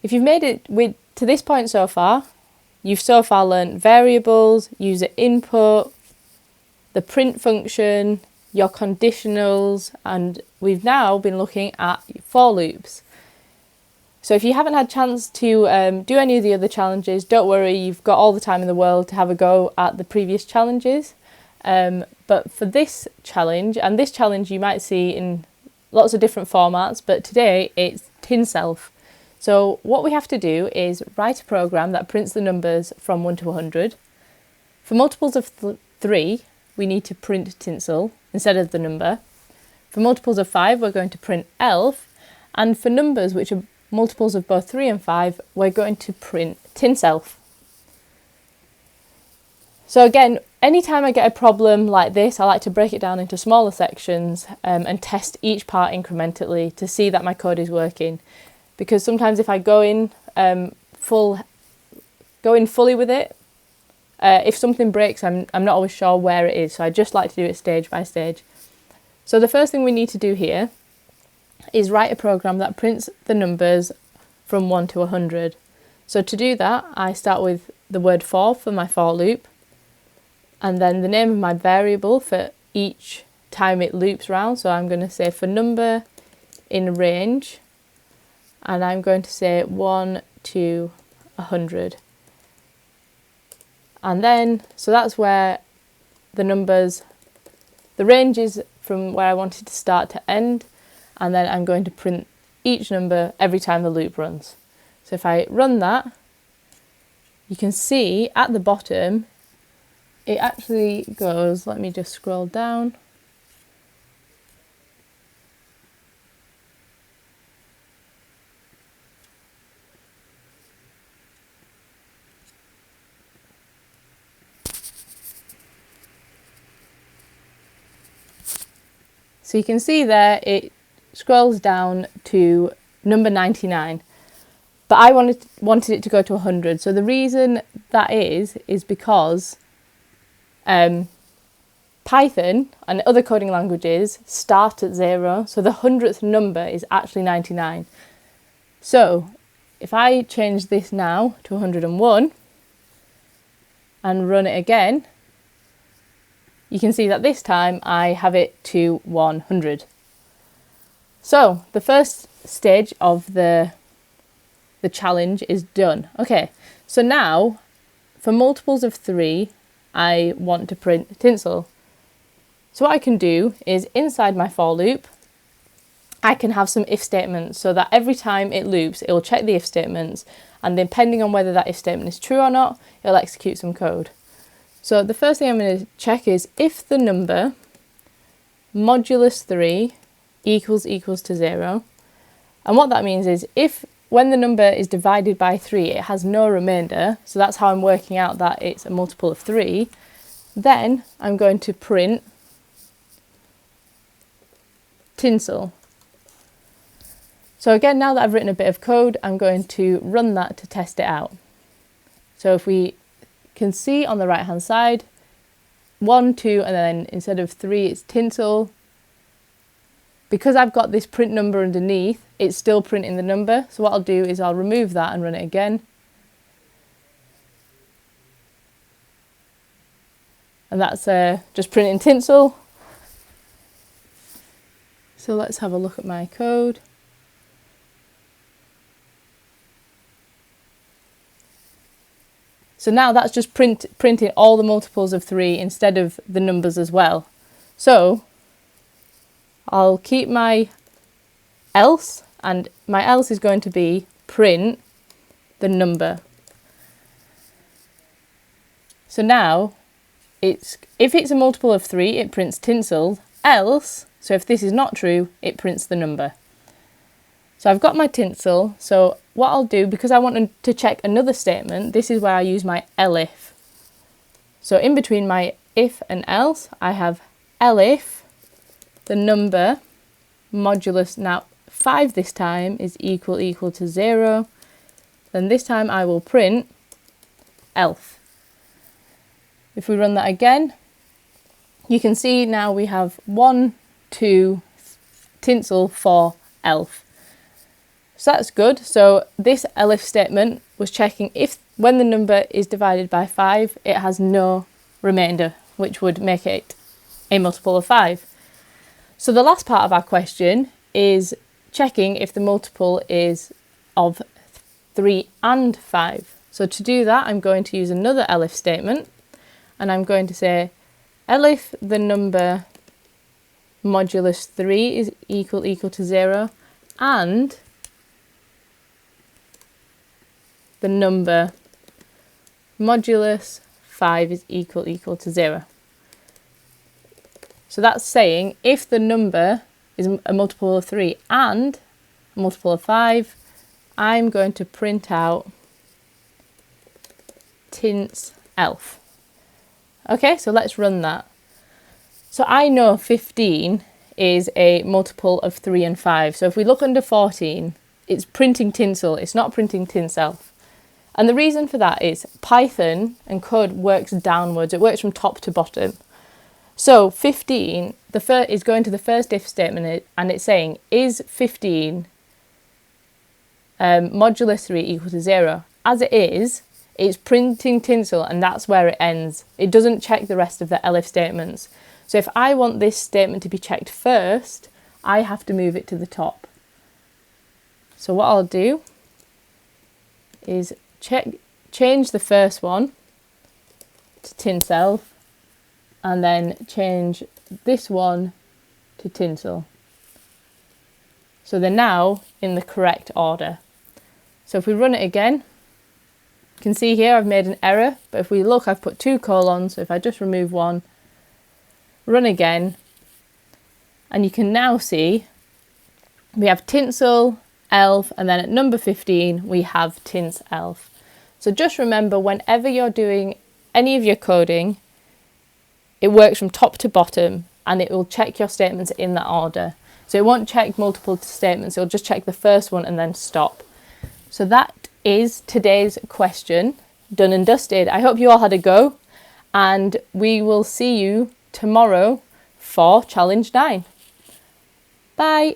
If you've made it to this point so far, you've so far learnt variables, user input, the print function, your conditionals, and we've now been looking at for loops. So if you haven't had a chance to do any of the other challenges, don't worry, you've got all the time in the world to have a go at the previous challenges. But for this challenge, and this challenge you might see in lots of different formats, but today it's tin self. So what we have to do is write a program that prints the numbers from 1 to 100. For multiples of 3, we need to print tinsel instead of the number. For multiples of 5, we're going to print elf. And for numbers which are multiples of both 3 and 5, we're going to print tin self. So again, anytime I get a problem like this, I like to break it down into smaller sections and test each part incrementally to see that my code is working. Because sometimes if I go in fully with it, if something breaks, I'm not always sure where it is. So I just like to do it stage by stage. So the first thing we need to do here is write a program that prints the numbers from 1 to 100. So to do that, I start with the word for my for loop, and then the name of my variable for each time it loops round. So I'm going to say for number in range, and I'm going to say 1 to 100. And then, so that's where the numbers, the range is from where I want it to start to end, and then I'm going to print each number every time the loop runs. So if I run that, you can see at the bottom, it actually goes, let me just scroll down. So you can see there, it scrolls down to number 99. But I wanted it to go to 100. So the reason that is because Python and other coding languages start at 0. So the 100th number is actually 99. So if I change this now to 101 and run it again, you can see that this time I have it to 100. So the first stage of the challenge is done. Okay, so now for multiples of 3, I want to print tinsel. So what I can do is inside my for loop, I can have some if statements so that every time it loops, it will check the if statements, and depending on whether that if statement is true or not, it'll execute some code. So the first thing I'm going to check is if the number modulus 3 equals to 0. And what that means is if when the number is divided by 3, it has no remainder, so that's how I'm working out that it's a multiple of 3, then I'm going to print tinsel. So again, now that I've written a bit of code, I'm going to run that to test it out. So if we can see on the right hand side, 1, 2, and then instead of 3, it's tinsel. Because I've got this print number underneath, it's still printing the number. So what I'll do is I'll remove that and run it again. And that's just printing tinsel. So let's have a look at my code. So now that's just printing all the multiples of 3 instead of the numbers as well. So I'll keep my else, and my else is going to be print the number. So now if it's a multiple of 3, it prints tinsel, else, so if this is not true, it prints the number. So I've got my tinsel, so what I'll do, because I want to check another statement, this is where I use my elif. So in between my if and else, I have elif, the number, modulus, now 5 this time is equal to 0, then this time I will print elf. If we run that again, you can see now we have 1, 2, tinsel for elf. So that's good. So this elif statement was checking if when the number is divided by 5, it has no remainder, which would make it a multiple of 5. So the last part of our question is checking if the multiple is of 3 and 5. So to do that, I'm going to use another elif statement, and I'm going to say elif the number modulus 3 is equal to 0, and the number modulus 5 is equal to 0. So that's saying if the number is a multiple of 3 and a multiple of 5, I'm going to print out tins elf. Okay, so let's run that. So I know 15 is a multiple of 3 and 5. So if we look under 14, it's printing tinsel, it's not printing tins elf. And the reason for that is Python and code works downwards. It works from top to bottom. So 15 is going to the first if statement, and it's saying, is 15 modulus 3 equal to 0? As it is, it's printing tinsel, and that's where it ends. It doesn't check the rest of the elif statements. So if I want this statement to be checked first, I have to move it to the top. So what I'll do is change the first one to tinsel, and then change this one to tinsel. So they're now in the correct order. So if we run it again, you can see here I've made an error, but if we look, I've put 2 colons, so if I just remove one, run again, and you can now see we have tinsel, elf, and then at number 15 we have tins elf. So just remember, whenever you're doing any of your coding, it works from top to bottom, and it will check your statements in that order. So it won't check multiple statements, it'll just check the first one and then stop. So that is today's question, done and dusted. I hope you all had a go, and we will see you tomorrow for challenge 9. Bye.